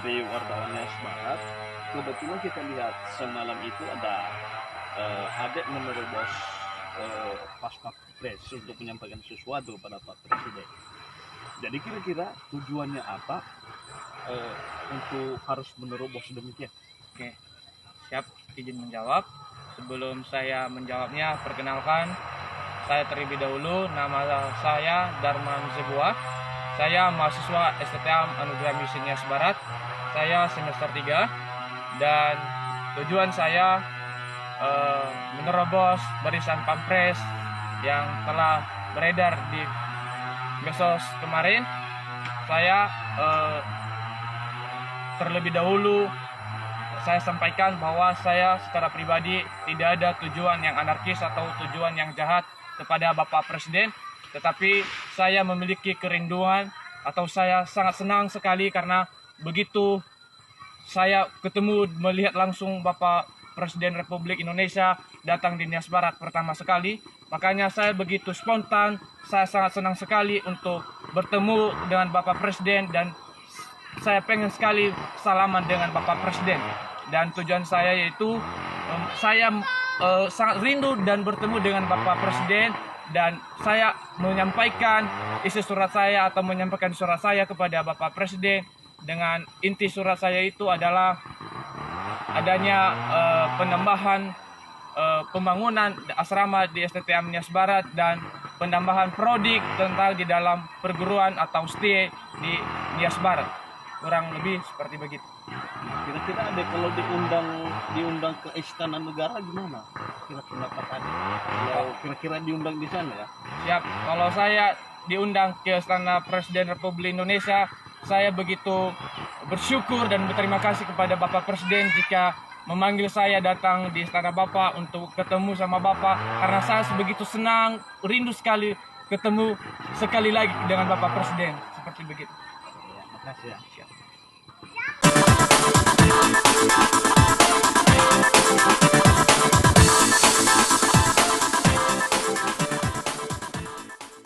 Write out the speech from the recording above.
dari wartawannya Barat, kebetulan kita lihat semalam itu ada adik menerobos pas Pampres untuk menyampaikan sesuatu pada Pak Presiden. Jadi kira-kira tujuannya apa untuk harus menerobos demikian? Oke, siap, izin menjawab. Sebelum saya menjawabnya, perkenalkan, saya terlebih dahulu, nama saya Darman Zebuah. Saya mahasiswa STTM Anugerah Misi Nias Barat. Saya semester 3 dan tujuan saya menerobos barisan Pampres yang telah beredar di medsos kemarin. Saya terlebih dahulu saya sampaikan bahwa saya secara pribadi tidak ada tujuan yang anarkis atau tujuan yang jahat kepada Bapak Presiden, tetapi saya memiliki kerinduan atau saya sangat senang sekali karena begitu saya ketemu melihat langsung Bapak Presiden Republik Indonesia datang di Nias Barat pertama sekali, makanya saya begitu spontan, saya sangat senang sekali untuk bertemu dengan Bapak Presiden dan saya pengen sekali salaman dengan Bapak Presiden. Dan tujuan saya yaitu saya sangat rindu dan bertemu dengan Bapak Presiden, dan saya menyampaikan isi surat saya atau menyampaikan surat saya kepada Bapak Presiden. Dengan inti surat saya itu adalah adanya penambahan pembangunan asrama di STTM Nias Barat dan penambahan prodik tentang di dalam perguruan atau stay di Nias Barat. Kurang lebih seperti begitu. Kira-kira ada kalau diundang ke Istana Negara gimana? Kira-kira Pak Ade? Kalau kira-kira diundang di sana ya? Siap. Kalau saya diundang ke Istana Presiden Republik Indonesia, saya begitu bersyukur dan berterima kasih kepada Bapak Presiden jika memanggil saya datang di Istana Bapak untuk ketemu sama Bapak, karena saya sebegitu senang, rindu sekali ketemu sekali lagi dengan Bapak Presiden. Seperti begitu. Ya, makasih ya.